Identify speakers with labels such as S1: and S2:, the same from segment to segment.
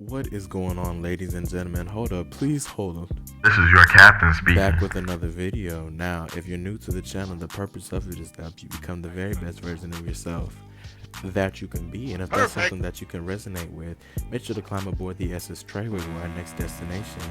S1: What is going on, ladies and gentlemen? Hold up, please hold up.
S2: This is your captain speaking.
S1: Back with another video. Now, if you're new to the channel, the purpose of it is that you become the very best version of yourself that you can be. And if that's something that you can resonate with, make sure to climb aboard the SS Trailway, where our next destination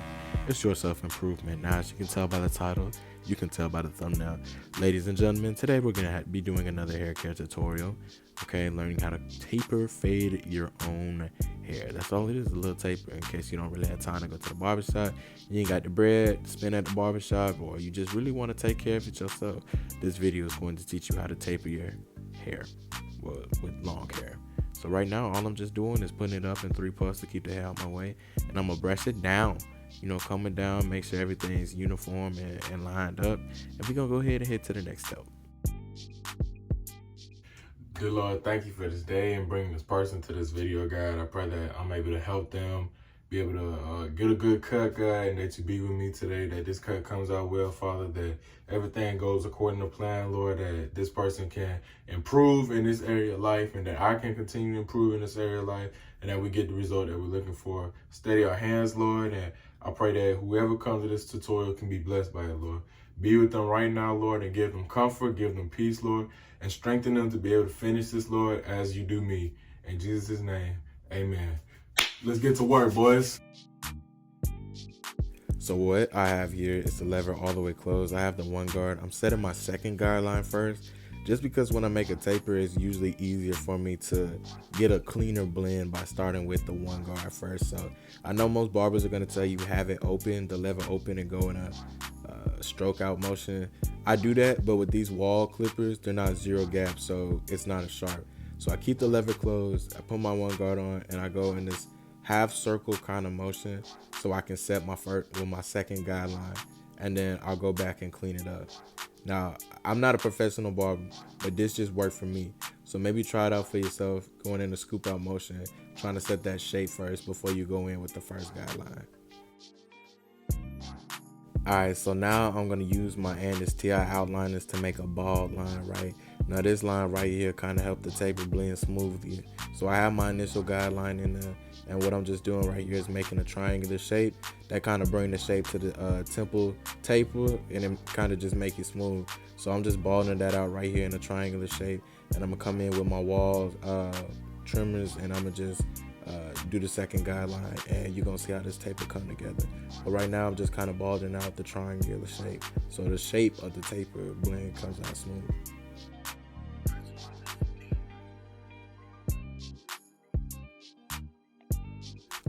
S1: is your self-improvement. Now, as you can tell by the title, you can tell by the thumbnail. Ladies and gentlemen, today we're going to be doing another hair care tutorial. Okay, learning how to taper fade your own hair. That's all it is, a little taper, in case you don't really have time to go to the barbershop, you ain't got the bread to spend at the barbershop, or you just really want to take care of it yourself. This video is going to teach you how to taper your hair, well, with long hair. So right now, all I'm just doing is putting it up in 3 puffs to keep the hair out my way, and I'm gonna brush it down, coming down, make sure everything's uniform and lined up, and we're gonna go ahead and head to the next step. Dear Lord, thank you for this day and bringing this person to this video, God. I pray that I'm able to help them be able to get a good cut, God, and that you be with me today, that this cut comes out well, Father, that everything goes according to plan, Lord, that this person can improve in this area of life, and that I can continue to improve in this area of life, and that we get the result that we're looking for. Steady our hands, Lord, and I pray that whoever comes to this tutorial can be blessed by it, Lord. Be with them right now, Lord, and give them comfort, give them peace, Lord, and strengthen them to be able to finish this, Lord, as you do me. In Jesus' name, amen. Let's get to work, boys. So what I have here is the lever all the way closed. I have the one guard. I'm setting my second guard line first, just because when I make a taper, it's usually easier for me to get a cleaner blend by starting with the one guard first. So I know most barbers are going to tell you have it open, the lever open, and go in a stroke out motion. I do that, but with these wall clippers, they're not zero gap, so it's not as sharp. So I keep the lever closed, I put my one guard on, and I go in this half circle kind of motion so I can set my first with my second guideline, and then I'll go back and clean it up. Now, I'm not a professional barber, but this just worked for me. So maybe try it out for yourself, going in the scoop out motion, trying to set that shape first before you go in with the first guideline. Alright, so now I'm going to use my Andis TI outliners to make a bald line, right? Now this line right here kind of helped the taper blend smoothly. So I have my initial guideline in there, and what I'm just doing right here is making a triangular shape that kind of bring the shape to the temple taper, and then kind of just make it smooth. So I'm just balding that out right here in a triangular shape, and I'm going to come in with my wall trimmers, and I'm going to just do the second guideline, and you're gonna see how this taper come together. But right now I'm just kind of balding out the triangular shape, so the shape of the taper blend comes out smooth.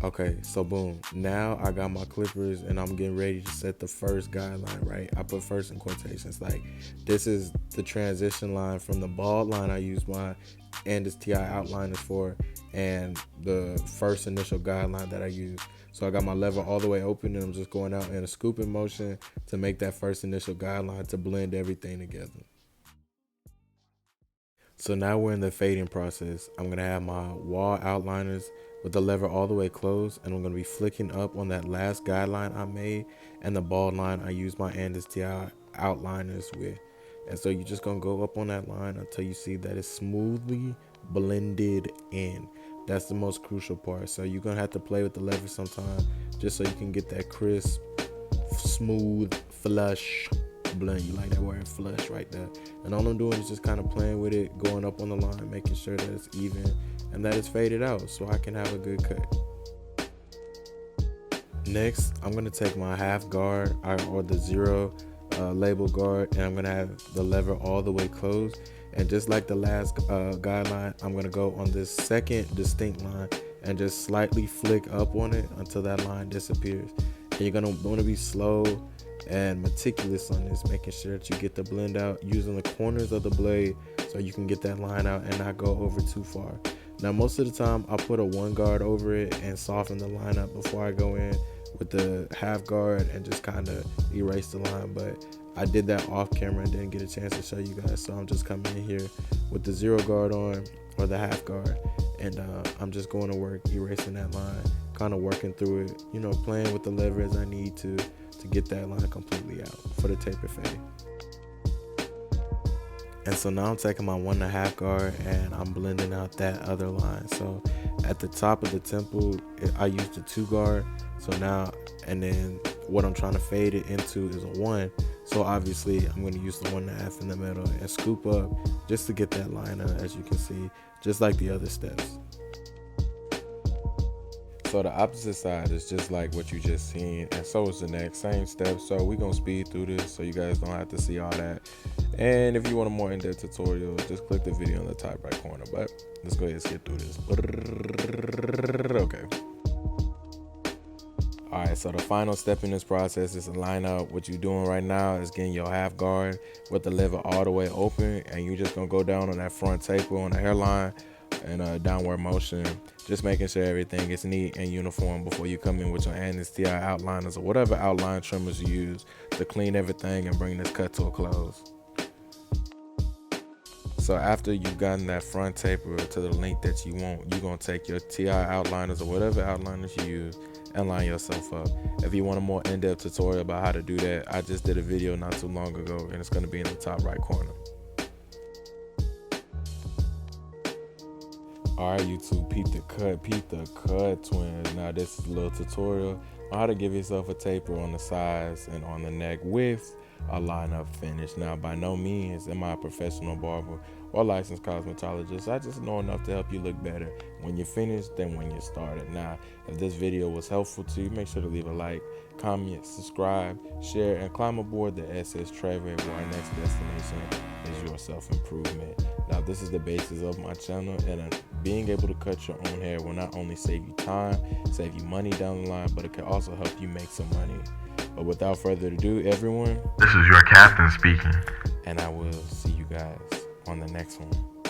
S1: Okay, so boom, now I got my clippers and I'm getting ready to set the first guideline, right? I put first in quotations, like this is the transition line from the bald line I use my Andis TI outliners for, and the first initial guideline that I use. So I got my lever all the way open, and I'm just going out in a scooping motion to make that first initial guideline to blend everything together. So now we're in the fading process. I'm gonna have my wall outliners with the lever all the way closed, and I'm gonna be flicking up on that last guideline I made and the bald line I used my Andis TI outliners with. And so you're just gonna go up on that line until you see that it's smoothly blended in. That's the most crucial part. So you're gonna have to play with the lever sometime just so you can get that crisp, smooth, flush blend. You like that word, flush, right there. And all I'm doing is just kind of playing with it, going up on the line, making sure that it's even and that it's faded out so I can have a good cut. Next, I'm gonna take my half guard or the zero label guard, and I'm gonna have the lever all the way closed, and just like the last guideline, I'm gonna go on this second distinct line and just slightly flick up on it until that line disappears. And you're gonna want to be slow and meticulous on this, making sure that you get the blend out using the corners of the blade so you can get that line out and not go over too far. Now most of the time I'll put a one guard over it and soften the line up before I go in with the half guard and just kind of erase the line, but I did that off camera and didn't get a chance to show you guys, so I'm just coming in here with the zero guard on or the half guard, and I'm just going to work erasing that line, kind of working through it, playing with the lever as I need to get that line completely out for the taper fade. And so now I'm taking my 1.5 guard and I'm blending out that other line. So at the top of the temple, I used a 2 guard. So now, and then what I'm trying to fade it into is a 1. So obviously I'm going to use the 1.5 in the middle and scoop up just to get that line up, as you can see, just like the other steps. So the opposite side is just like what you just seen, and so is the next same step. So we're gonna speed through this so you guys don't have to see all that. And if you want a more in-depth tutorial, just click the video in the top right corner. But let's go ahead and skip through this. Okay. All right, so the final step in this process is to line up. What you're doing right now is getting your half guard with the lever all the way open, and you're just gonna go down on that front taper on the hairline in a downward motion, just making sure everything is neat and uniform before you come in with your Andes TI outliners or whatever outline trimmers you use to clean everything and bring this cut to a close. So after you've gotten that front taper to the length that you want, you're gonna take your TI outliners or whatever outliners you use and line yourself up. If you want a more in-depth tutorial about how to do that, I just did a video not too long ago, and it's gonna be in the top right corner. All right, YouTube, peep the cut, twins. Now this is a little tutorial on how to give yourself a taper on the sides and on the neck with a lineup finish. Now, by no means am I a professional barber or licensed cosmetologist. I just know enough to help you look better when you're finished than when you started. Now, if this video was helpful to you, make sure to leave a like, comment, subscribe, share, and climb aboard the SS Trevor, where our next destination is your self-improvement. Now, this is the basis of my channel, and being able to cut your own hair will not only save you time, save you money down the line, but it can also help you make some money. But without further ado, everyone,
S2: this is your captain speaking,
S1: and I will see you guys on the next one.